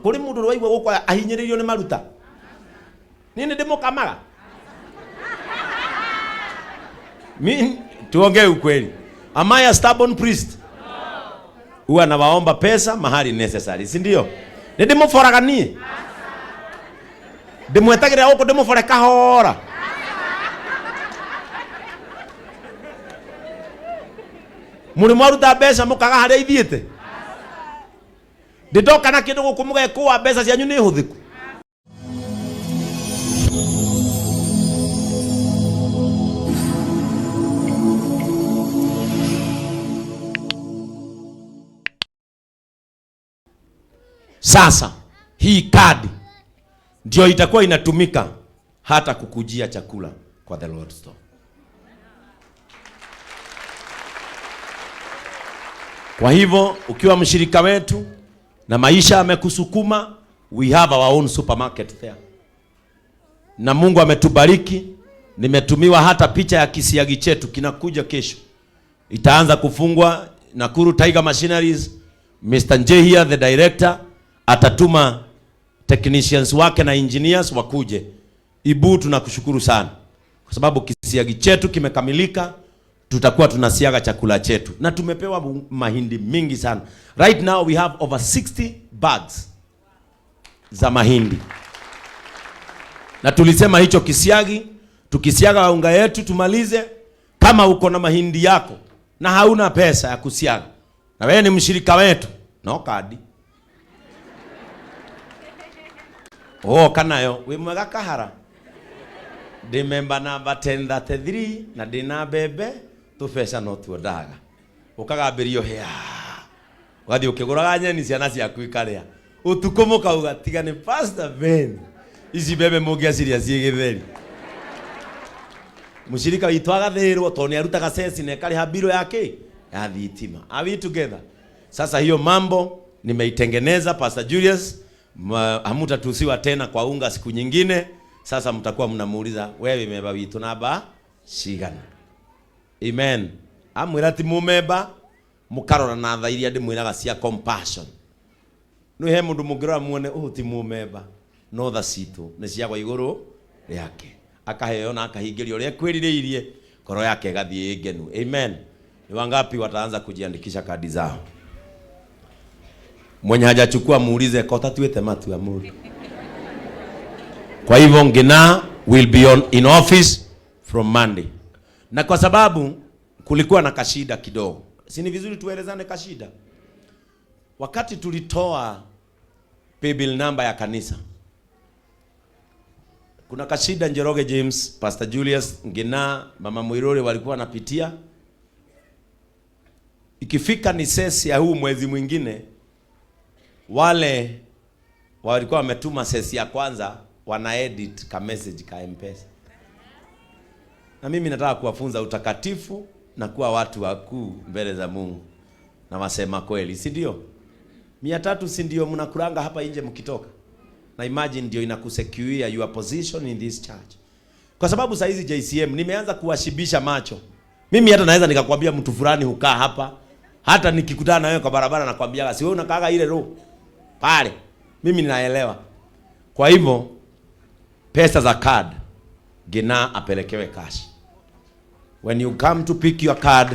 kuri mundu waigwa gukwa ahinyiririo ni maruta nini ndimo kamaga mimi tuongee ukweli. Am I a stubborn priest? Huwa nawaomba pesa mahali necessary, si ndio? Ndimo foraganie ndimwetagira huko ndimo foreka hora muri maruta pesa mukaga haria ithiete ndidoka na kindu gukumuga kwa pesa cianyu ni huthiku. Sasa hii kadi ndio itakuwa inatumika hata kukujia chakula kwa the Lord store. Kwa hivyo ukiwa mshirika wetu na maisha yamekusukuma, we have our own supermarket there. Na Mungu ametubariki, nimetumiwa hata picha ya kisiagi chetu kinakuja kesho. Itaanza kufungwa Nakuru Tiger Machineries. Mr. Nje here, the director, atatuma technicians wake na engineers wakuje. Ibu, tunakushukuru sana kwa sababu kisiagi chetu kimekamilika. Tutakuwa tunasiaga chakula chetu na tumepewa mahindi mingi sana. Right now we have over 60 bags za mahindi. Na tulisema hicho kisiagi, tukisiaga unga yetu tumalize. Kama uko na mahindi yako na hauna pesa ya kusiaga, na wewe ni mshirika wetu, no kadi. Kanayo we mwega kahara. Di member number 1033 na di na bebe tu pesa no tu daga. Ukagabirio hea. Wathi ukiguraga nyeni ciana ciaku ikaria. Utukumuka ugatiga ni Pastor Ben. Ici bebe mugia ciria cie githeri. Mushirika witu agathirwo to ni arutaga sesi na ekari habiro yake ya thitima. Are we together? Sasa hiyo mambo nimeitengeneza Pastor Julius. Hamutatusiwa tena kwa unga siku nyingine. Sasa mtakuwa mnamuuliza wewe memba witu naba cigana. Amen. Amwira ti mumemba mukarora na thairia ndimwiraga cia compassion. No he mundu mungira muone ti mumemba no tha citu ni cia gwa iguru yake akaheo na akahingirio ria kwiririirie koro yake gathie ngenu. Amen. Ni wangapi wataanza kujiandikisha kadi zao? Mwenye hajachukua muulize kota tuete matu ya mundu. Kwa hivyo Ngina will be in office from Monday. Na kwa sababu kulikuwa na kashida kidogo, si ni vizuri tuelezane kashida. Wakati tulitoa paybill number ya kanisa, kuna kashida Njoroge James, Pastor Julius, Ngina, Mama Mwiruri walikuwa wanapitia. Ikifika ni sesi ya huu mwezi mwingine, wale walikuwa wametuma sesi ya kwanza wana edit ka message ka M-Pesa. Na mimi nataka kuwafunza utakatifu na kuwa watu wakuu mbele za Mungu. Na wasema kweli, si ndio? 300 si ndio mnakuranga hapa nje mkitoka. Na imagine ndio inakusecure your position in this church. Kwa sababu saa hizi JCM nimeanza kuwashibisha macho. Mimi hata naweza nikakwambia mtu fulani hukaa hapa. Hata nikikutana na wewe kwa barabara nakwambia si wewe unakaaga ile roho pale. Mimi ninaelewa. Kwa hivyo pesa za card Ngina apelekewe cash. When you come to pick your card,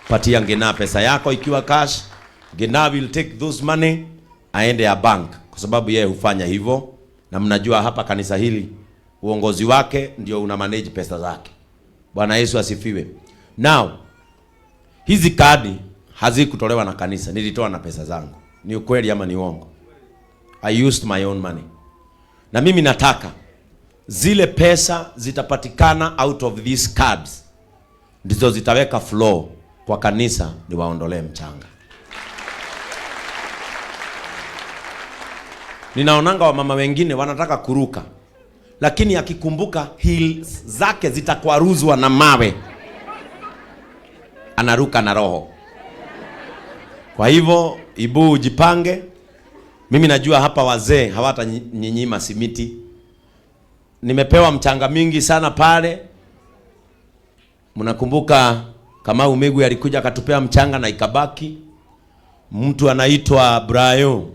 patia Ngina pesa yako ikiwa cash. Ngina will take those money aende ya bank kwa sababu yeye hufanya hivyo, na mnajua hapa kanisa hili uongozi wake ndio una manage pesa zake. Bwana Yesu asifiwe. Now hizi kadi hazikutolewa na kanisa, nilitoa na pesa zangu. Ni ukweli ama ni uongo? I used my own money. Na mimi nataka zile pesa zitapatikana out of these cards ndizo zitaweka flow kwa kanisa niwaondolee mchanga. Ninaonanga wa mama wengine wanataka kuruka, lakini akikumbuka heels zake zitakwaruzwa na mawe, anaruka na roho. Kwa hivyo Ibu ujipange. Mimi najua hapa wazee hawata nyinyima simiti. Nimepewa mchanga mingi sana pale. Mnakumbuka kama Umegu alikuja akatupea mchanga na ikabaki. Mtu anaitwa Brian.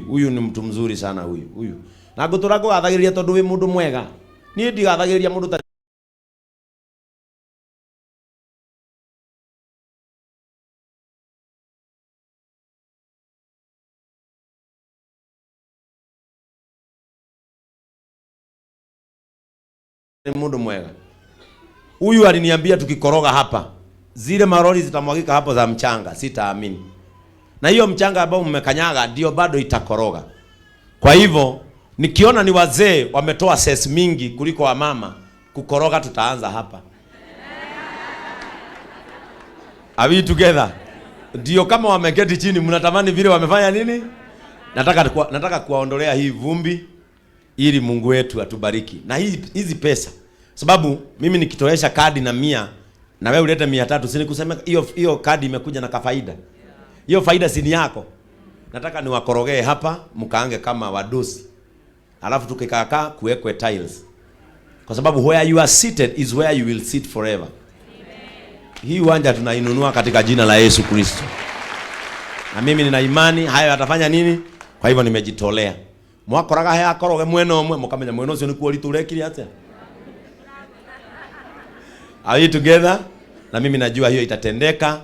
Huyu ni mtu mzuri sana huyu. Na guturako athagiria tondu wi mundu mwega. Ni ndigathagiria mundu ta mundu mwega. Huyu aliniambia tukikoroga hapa, zile maroli zitamwagika hapo za mchanga, sitaamini. Na hiyo mchanga ambao mmekanyaga ndio bado itakoroga. Kwa hivyo nikiona ni wazee wametoa sesi mingi kuliko wamama, kukoroga tutaanza hapa. Are we together? Ndio kama wameketi chini mnatamani vile wamefanya nini? Nataka kuwaondolea hii vumbi ili Mungu wetu atubariki. Na hizi pesa. Sababu mimi nikitoesha kadi na 100 na wewe ulete 300, si nikusema hiyo kadi imekuja na kafaida. Hiyo faida si ni yako. Nataka niwakorogee hapa mkaange kama wadosi. Alafu tukikaakaa kuwekwe tiles. Kwa sababu where you are seated is where you will sit forever. Amen. Hii uwanja tunainunua katika jina la Yesu Kristo. Na mimi nina imani hayo yatafanya nini? Kwa hivyo nimejitolea. Mwakoraga haya koroge mweno mwe mukamenya mweno ucio ni kuoliturekiri atia. Are we together? Na mimi najua hiyo itatendeka.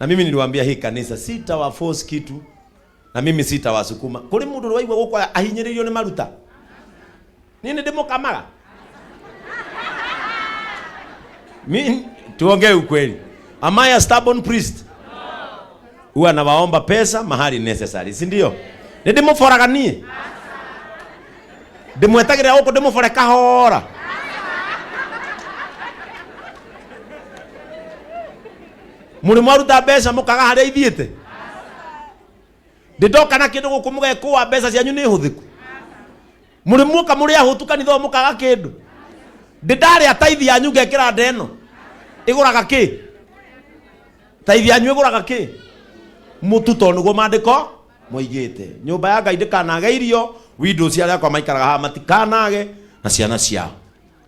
Na mimi niliwaambia hii kanisa sitawa force kitu. Na mimi sitawasukuma. Kuri mundu waigwa guko ahinyiririo ni maruta. Nini demo kamaga? Mimi tuongee ukweli. Am I a stubborn priest? No. Huwa nawaomba pesa mahali necessary, si ndio? Ni demo foraganie. Demo etagira huko demo foreka hora. Muri mwaruta pesa mukaga haria ithiete. Ndidoka na kindu gukumuge kwa pesa cianyu ni huthiku. Muri muka muri ahutu kanitho mukaga kindu. Ndindari ataithi yanyu ngekira ndeno. Iguraga ki? Taithi yanyu iguraga ki? Mututo nugo mandiko moigite. Nyumba ya Ngai ndikanage irio, windows cia yakwa maikaraga ha matikanage na ciana ciao.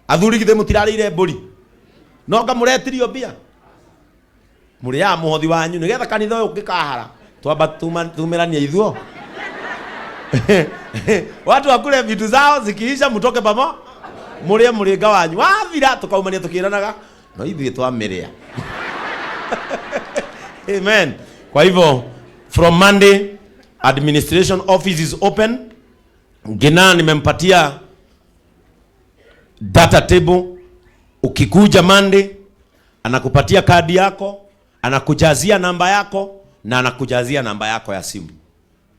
Athuri githe mutirarire mburi. No ngamuretirio mbia. Muri ya muhothi wanyu nigetha kanitha uyu ngikahara. Twamba tumerania ithuo. Watu wakule vitu zao zikiisha mtoke pamo. Murie muringa wanyu. Wathira tukaumania tukiranaga. No ithuĩ twamerea. Amen. Kwa hivyo from Monday administration office is open. Ngina nimempatia data table. Ukikuja Monday anakupatia kadi yako, anakujazia namba yako na anakujazia namba yako ya simu.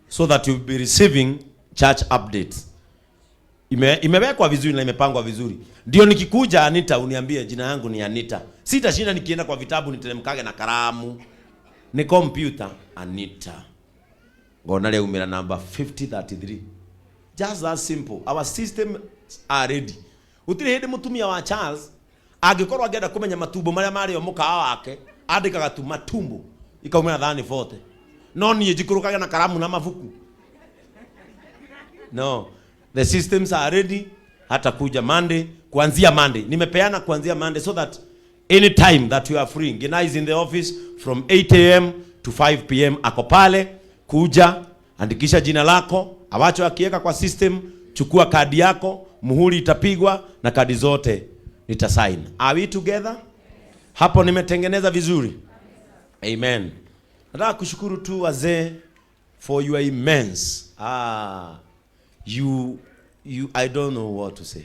So that you will be receiving church updates. Imewekwa vizuri na imepangwa vizuri. Ndio nikikuja Anita uniambie jina yangu ni Anita. Sitashinda nikienda kwa vitabu niteremkage na kalamu. Ni computer Anita. Ngona leo umira number 5033. Just that simple. Our system are ready. Utire hende mutumia wa Charles agikorwa agenda kumenya matumbo maria mari o mukawa wake andikaga tu matumbo ikaumira thani 40. No nie njikurukaga na kalamu na mabuku. No. The systems are ready. Hata kuja Monday, kuanzia Monday. Nimepeana kuanzia Monday so that any time that you are free. Ngina is in the office from 8 a.m. to 5 p.m. Ako pale, kuja, andikisha jina lako, awacho akiweka kwa system, chukua kadi yako, muhuri itapigwa na kadi zote nitasign. Are we together? Hapo nimetengeneza vizuri. Amen. Nataka kushukuru tu wazee for your immense you I don't know what to say.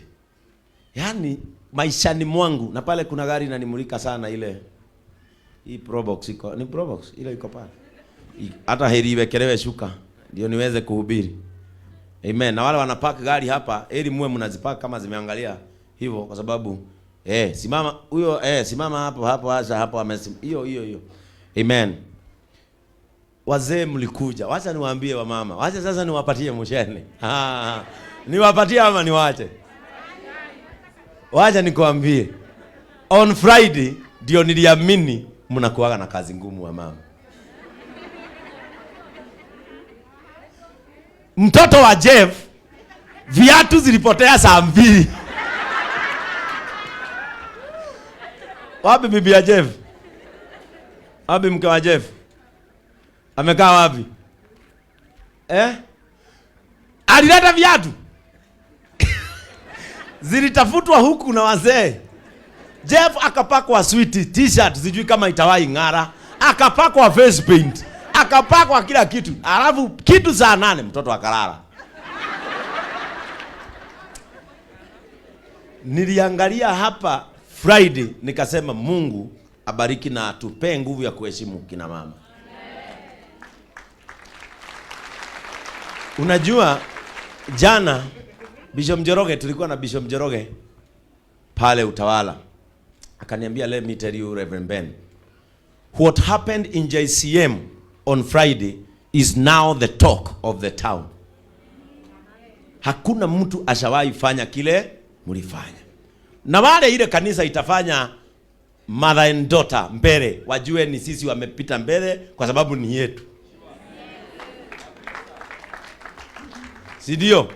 Yani maishani mwangu na pale kuna gari inanimulika sana ile hii Probox iko. Ni Probox ile iko pale. Hata heri iwekelewe shuka ndio niweze kuhubiri. Amen. Na wale wanapark gari hapa, heri muwe mnazipark kama zimeangalia hivyo kwa sababu simama huyo simama hapo acha hapo amesimama. Hiyo. Amen. Wazee mlikuja. Wacha niwaambie wa mama. Wacha sasa niwapatie mshene. Niwapatie ama niwache? Wacha nikwambie. On Friday ndio niliamini mnakuaga na kazi ngumu wa mama. Mtoto wa Jeff viatu zilipotea saa 2. Wapi bibi ya Jeff? Wapi mke wa Jeff? Amekaa wapi? Alileta viatu. Zilitafutwa huku na wazee. Jeff akapakwa sweet t-shirt, sijui kama itawahi ng'ara. Akapakwa face paint. Akapakwa kila kitu. Alafu kitu saa 8 mtoto akalala. Niliangalia hapa Friday nikasema Mungu abariki na atupe nguvu ya kuheshimu kina mama. Unajua jana Bishop Njoroge, tulikuwa na Bishop Njoroge pale Utawala. Akaniambia, let me tell you Reverend Ben, what happened in JCM on Friday is now the talk of the town. Hakuna mtu ashawahi fanya kile mlifanya. Na wale ile kanisa itafanya mother and daughter mbele, wajue ni sisi wamepita mbele kwa sababu ni yetu. Si ndio?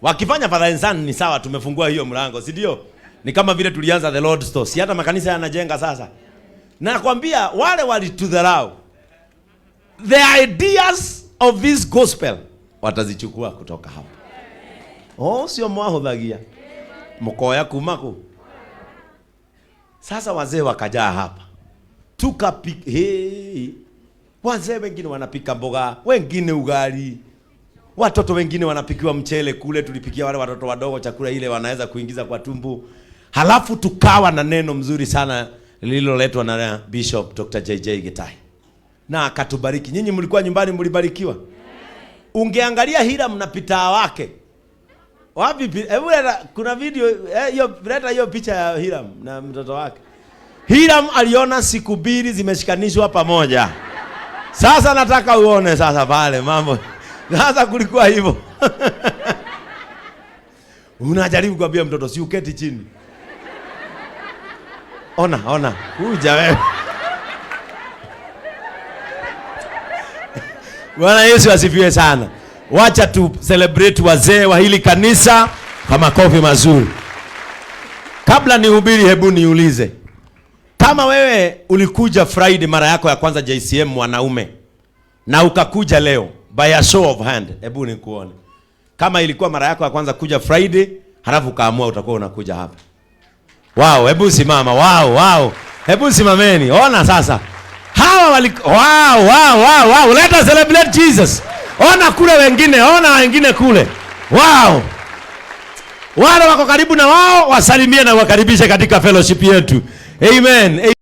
Wakifanya father and son ni sawa, tumefungua hiyo mlango, si ndio? Ni kama vile tulianza the Lord Store. Si hata makanisa yanajenga sasa. Na nakwambia wale walitudharau, the ideas of this gospel watazichukua kutoka hapa. Sio mwahudhagia. Mkoya kumako. Sasa wazee wakajaa hapa. Tukapika, wazee wengine wanapika mboga, wengine ugali. Watoto wengine wanapikiwa mchele kule, tulipikia wale watoto wadogo chakula ile wanaweza kuingiza kwa tumbo. Halafu tukawa na neno mzuri sana lililoletwa na Bishop Dr. JJ Gitai. Na akatubariki. Nyinyi mlikuwa nyumbani mlibarikiwa. Ungeangalia Hiram na pitaa wake. Wapi? Kuna video hiyo, leta hiyo picha ya Hiram na mtoto wake. Hiram aliona siku mbili zimeshikanishwa pamoja. Sasa nataka uone sasa pale mambo. Sasa kulikuwa hivyo. Unajaribu kuambia mtoto si uketi chini. Ona, kuja wewe. Bwana Yesu asifiwe sana. Wacha tu celebrate wazee wa hili kanisa kwa makofi mazuri. Kabla nihubiri, hebu niulize. Kama wewe ulikuja Friday mara yako ya kwanza JCM mwanaume na ukakuja leo, by a show of hand, hebu nikuone. Kama ilikuwa mara yako ya kwanza kuja Friday, halafu kaamua utakuwa unakuja hapa. Wow, hebu simama. Wow. Hebu simameni. Ona sasa. Hawa wow. Let us celebrate Jesus. Ona kule wengine, ona wengine kule. Wow. Wale wako karibu na wao wasalimie na wakaribishe katika fellowship yetu. Amen.